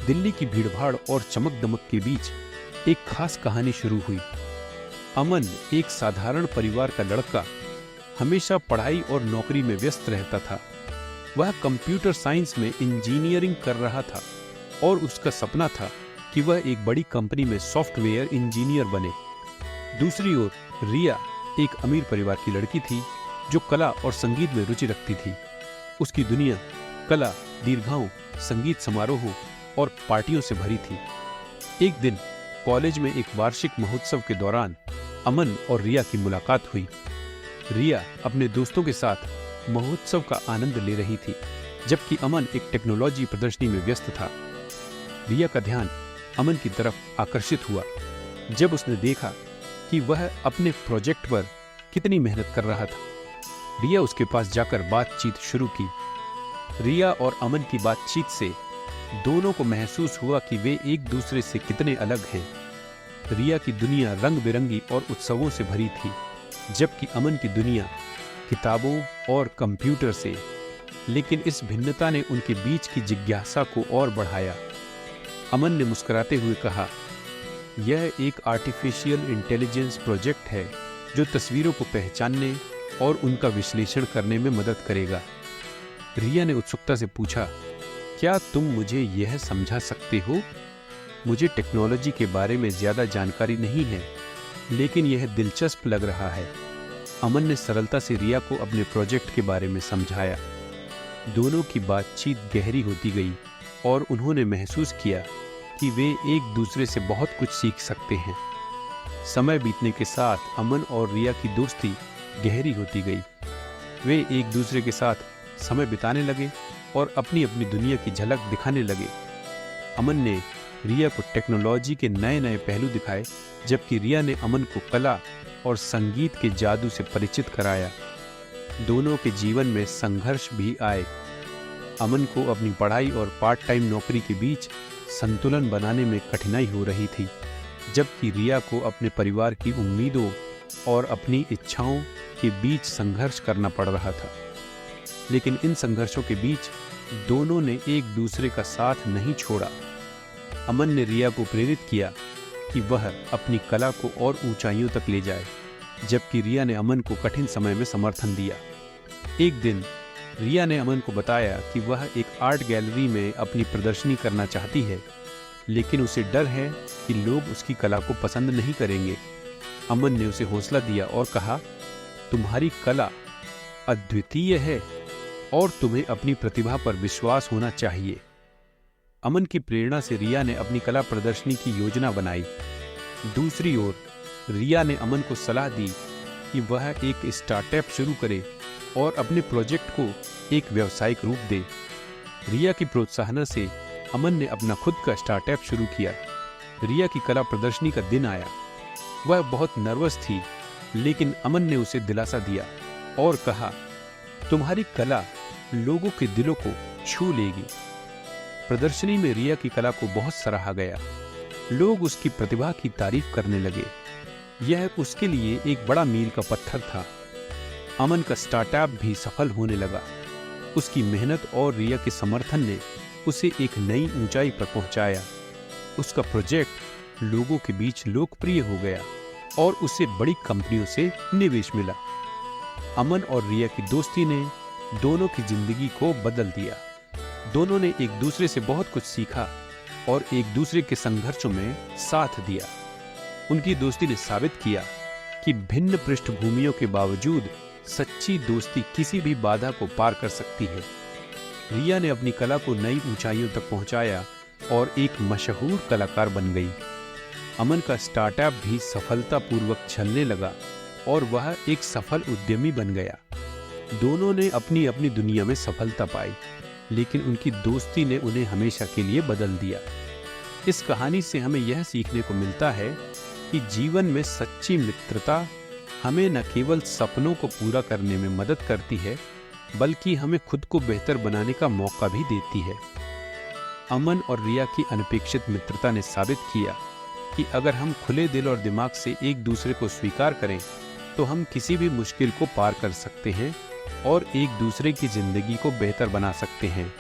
दिल्ली की भीड़भाड़ और चमक दमक के बीच एक खास कहानी शुरू हुई। अमन एक साधारण परिवार का लड़का, हमेशा पढ़ाई और नौकरी में व्यस्त रहता था। वह कंप्यूटर साइंस में इंजीनियरिंग कर रहा था और उसका सपना था कि वह एक बड़ी कंपनी में सॉफ्टवेयर इंजीनियर बने। दूसरी ओर रिया एक अमीर परिवार की लड़की थी जो कला और संगीत में रुचि रखती थी। उसकी दुनिया कला, दीर्घाओं, संगीत समारोहों और पार्टियों से भरी थी। एक दिन कॉलेज में एक वार्षिक महोत्सव के दौरान अमन और रिया की मुलाकात हुई। रिया अपने दोस्तों के साथ महोत्सव का आनंद ले रही थी, जबकि अमन एक टेक्नोलॉजी प्रदर्शनी में व्यस्त था। रिया का ध्यान अमन की तरफ आकर्षित हुआ जब उसने देखा कि वह अपने प्रोजेक्ट पर कितनी मेहनत कर रहा था। रिया उसके पास जाकर बातचीत शुरू की। रिया और अमन की बातचीत से दोनों को महसूस हुआ कि वे एक दूसरे से कितने अलग हैं। रिया की दुनिया रंग बिरंगी और उत्सवों से भरी थी, जबकि अमन की दुनिया किताबों और कंप्यूटर से। लेकिन इस भिन्नता ने उनके बीच की जिज्ञासा को और बढ़ाया। अमन ने मुस्कुराते हुए कहा, यह एक आर्टिफिशियल इंटेलिजेंस प्रोजेक्ट है जो तस्वीरों को पहचानने और उनका विश्लेषण करने में मदद करेगा। रिया ने उत्सुकता से पूछा, क्या तुम मुझे यह समझा सकते हो? मुझे टेक्नोलॉजी के बारे में ज्यादा जानकारी नहीं है, लेकिन यह दिलचस्प लग रहा है। अमन ने सरलता से रिया को अपने प्रोजेक्ट के बारे में समझाया। दोनों की बातचीत गहरी होती गई और उन्होंने महसूस किया कि वे एक दूसरे से बहुत कुछ सीख सकते हैं। समय बीतने के साथ अमन और रिया की दोस्ती गहरी होती गई। वे एक दूसरे के साथ समय बिताने लगे और अपनी अपनी दुनिया की झलक दिखाने लगे। अमन ने रिया को टेक्नोलॉजी के नए नए पहलू दिखाए, जबकि रिया ने अमन को कला और संगीत के जादू से परिचित कराया। दोनों के जीवन में संघर्ष भी आए। अमन को अपनी पढ़ाई और पार्ट टाइम नौकरी के बीच संतुलन बनाने में कठिनाई हो रही थी, जबकि रिया को अपने परिवार की उम्मीदों और अपनी इच्छाओं के बीच संघर्ष करना पड़ रहा था। लेकिन इन संघर्षों के बीच दोनों ने एक दूसरे का साथ नहीं छोड़ा। अमन ने रिया को प्रेरित किया कि वह अपनी कला को और ऊंचाइयों तक ले जाए, जबकि रिया ने अमन को कठिन समय में समर्थन दिया। एक दिन रिया ने अमन को बताया कि वह एक आर्ट गैलरी में अपनी प्रदर्शनी करना चाहती है, लेकिन उसे डर है कि लोग उसकी कला को पसंद नहीं करेंगे। अमन ने उसे हौसला दिया और कहा, तुम्हारी कला अद्वितीय है और तुम्हें अपनी प्रतिभा पर विश्वास होना चाहिए। अमन की प्रेरणा से रिया ने अपनी कला प्रदर्शनी की योजना बनाई। दूसरी ओर रिया ने अमन को सलाह दी कि वह एक स्टार्टअप शुरू करे और अपने प्रोजेक्ट को एक व्यावसायिक रूप दे। रिया की प्रोत्साहन से अमन ने अपना खुद का स्टार्टअप शुरू किया। रिया की कला प्रदर्शनी का दिन आया। वह बहुत नर्वस थी, लेकिन अमन ने उसे दिलासा दिया और कहा, तुम्हारी कला लोगों के दिलों को छू लेगी। प्रदर्शनी में रिया की कला को बहुत सराहा गया। लोग उसकी प्रतिभा की तारीफ करने लगे। यह उसके लिए एक बड़ा मील का पत्थर था। अमन का स्टार्टअप भी सफल होने लगा। उसकी मेहनत और रिया के समर्थन ने उसे एक नई ऊंचाई पर पहुंचाया। उसका प्रोजेक्ट लोगों के बीच लोकप्रिय हो गया और उसे बड़ी कंपनियों से निवेश मिला। अमन और रिया की दोस्ती ने दोनों की जिंदगी को बदल दिया। दोनों ने एक दूसरे से बहुत कुछ सीखा और एक दूसरे के संघर्षों में साथ दिया। उनकी दोस्ती ने साबित किया कि भिन्न पृष्ठभूमियों के बावजूद सच्ची दोस्ती किसी भी बाधा को पार कर सकती है। रिया ने अपनी कला को नई ऊंचाइयों तक पहुंचाया और एक मशहूर कलाकार बन गई। अमन का स्टार्टअप भी सफलतापूर्वक चलने लगा और वह एक सफल उद्यमी बन गया। दोनों ने अपनी अपनी दुनिया में सफलता पाई, लेकिन उनकी दोस्ती ने उन्हें हमेशा के लिए बदल दिया। इस कहानी से हमें यह सीखने को मिलता है कि जीवन में सच्ची मित्रता हमें न केवल सपनों को पूरा करने में मदद करती है, बल्कि हमें खुद को बेहतर बनाने का मौका भी देती है। अमन और रिया की अनपेक्षित मित्रता ने साबित किया कि अगर हम खुले दिल और दिमाग से एक दूसरे को स्वीकार करें, तो हम किसी भी मुश्किल को पार कर सकते हैं और एक दूसरे की जिंदगी को बेहतर बना सकते हैं।